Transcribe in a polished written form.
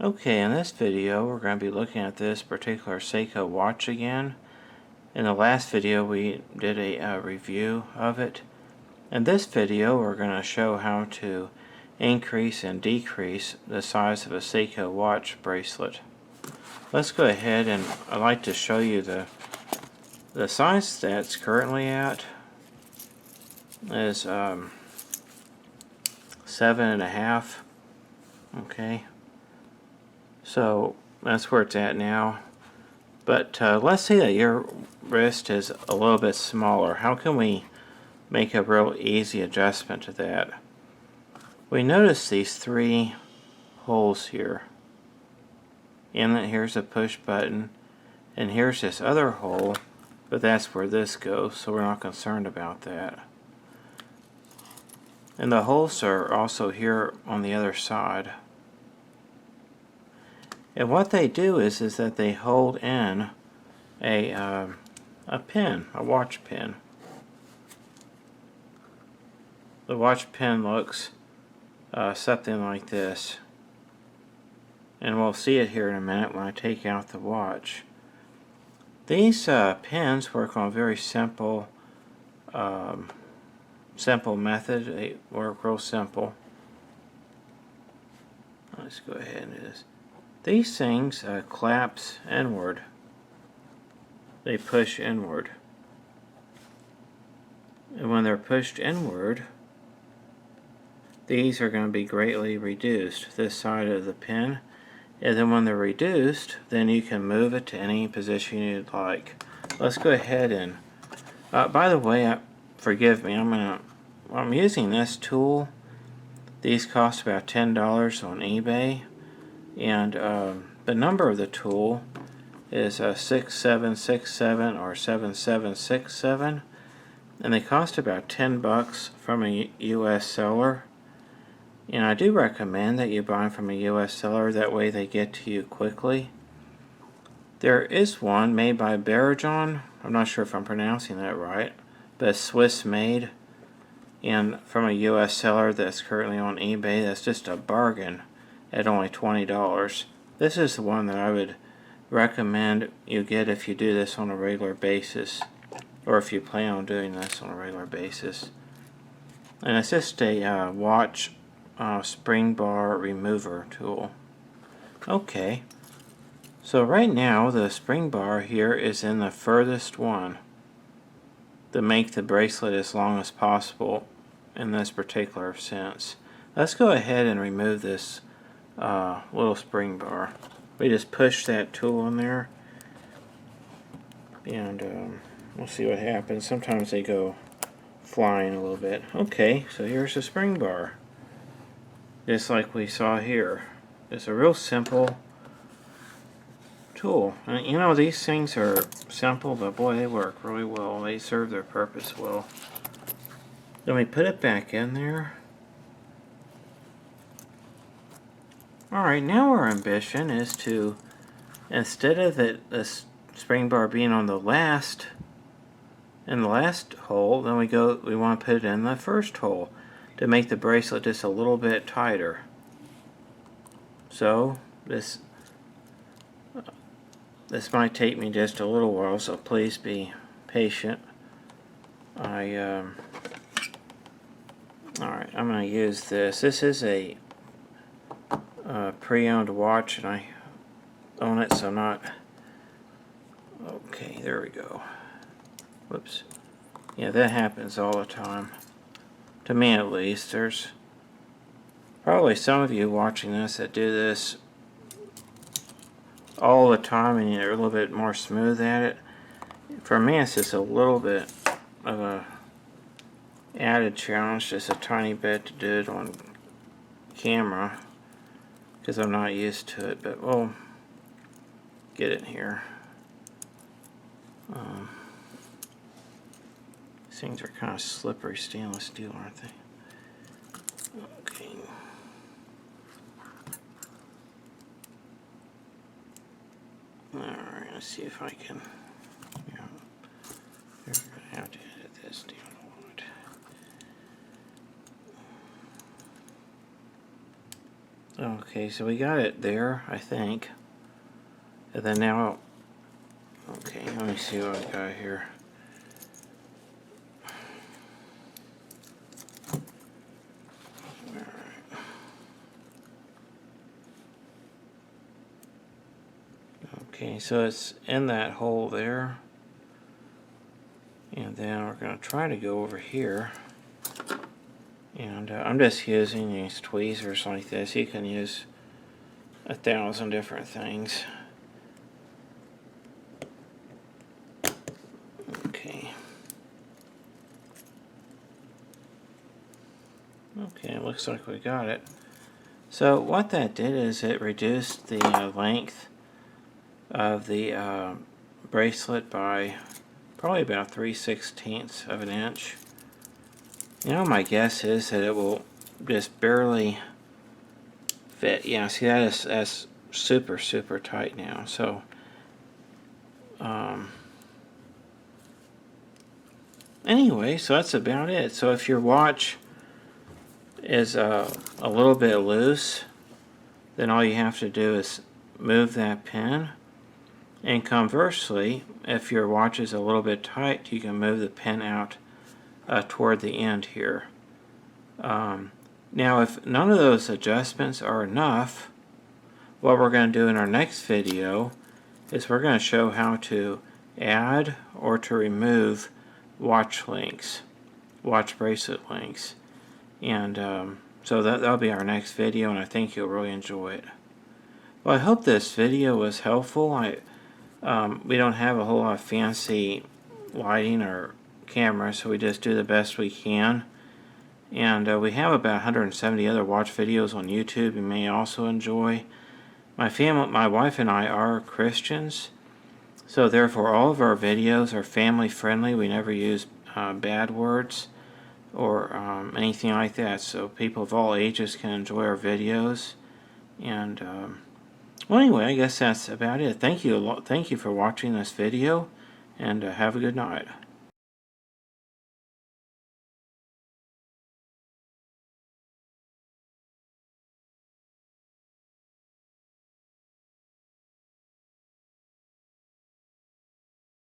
Okay, in this video we're going to be looking at this particular Seiko watch again. In the last video we did a review of it. In this video we're going to show how to increase and decrease the size of a Seiko watch bracelet. Let's go ahead, and I'd like to show you the size that's currently at is 7.5. Okay. So that's where it's at now. But let's say that your wrist is a little bit smaller. How can we make a real easy adjustment to that? We notice these three holes here. Inlet, here's a push button, and here's this other hole, but that's where this goes, so we're not concerned about that. And the holes are also here on the other side. And what they do is that they hold in a pin, a watch pin. The watch pin looks something like this. And we'll see it here in a minute when I take out the watch. These pins work on a very simple method. They work real simple. Let's go ahead and do this. These things collapse inward. They push inward. And when they're pushed inward, these are going to be greatly reduced, this side of the pin. And then when they're reduced, then you can move it to any position you'd like. Let's go ahead and, by the way, forgive me, I'm using this tool. These cost about $10 on eBay. And the number of the tool is 6767 or 7767, and they cost about $10 from a US seller. And I do recommend that you buy from a US seller, that way they get to you quickly. There is one made by Barajon. I'm not sure if I'm pronouncing that right, but it's Swiss made, and from a US seller that's currently on eBay. That's just a bargain at only $20. This is the one that I would recommend you get if you do this on a regular basis, or if you plan on doing this on a regular basis. And it's just a watch spring bar remover tool. Okay, so right now the spring bar here is in the furthest one to make the bracelet as long as possible in this particular sense. Let's go ahead and remove this little spring bar. We just push that tool in there, and we'll see what happens. Sometimes they go flying a little bit. Okay, so here's the spring bar, just like we saw here. It's a real simple tool. And, you know, these things are simple, but boy, they work really well. They serve their purpose well. Then we put it back in there. Alright, now our ambition is to, instead of the spring bar being on the last hole, then we want to put it in the first hole to make the bracelet just a little bit tighter. So this might take me just a little while, so please be patient. Alright, I'm going to use this. This is a pre-owned watch, and I own it, so I'm not. Okay, there we go. Whoops. Yeah, that happens all the time, to me at least. There's probably some of you watching this that do this all the time, and you're a little bit more smooth at it. For me, it's just a little bit of a added challenge, just a tiny bit to do it on camera, because I'm not used to it, but we'll get it here. These things are kind of slippery stainless steel, aren't they? Okay. Alright, let's see if I can. We're going to have to edit this down a lot. Okay, so we got it there, I think. And then now, okay, let me see what I got here. Okay, so it's in that hole there. And then we're going to try to go over here. And I'm just using these tweezers like this. You can use 1,000 different things. Okay. Okay, it looks like we got it. So what that did is it reduced the length of the bracelet by probably about 3/16 of an inch. You know, my guess is that it will just barely fit. Yeah, see, that's super, super tight now. So, anyway, so that's about it. So if your watch is a little bit loose, then all you have to do is move that pin. And conversely, if your watch is a little bit tight, you can move the pin out toward the end here. Now, if none of those adjustments are enough, what we're going to do in our next video is we're going to show how to add or to remove watch links, watch bracelet links. And so that'll be our next video, and I think you'll really enjoy it. Well, I hope this video was helpful. We don't have a whole lot of fancy lighting or camera, so we just do the best we can. And we have about 170 other watch videos on YouTube you may also enjoy. My wife and I are Christians, so therefore all of our videos are family friendly. We never use bad words or anything like that, so people of all ages can enjoy our videos. And well, anyway, I guess that's about it. Thank you for watching this video, and have a good night.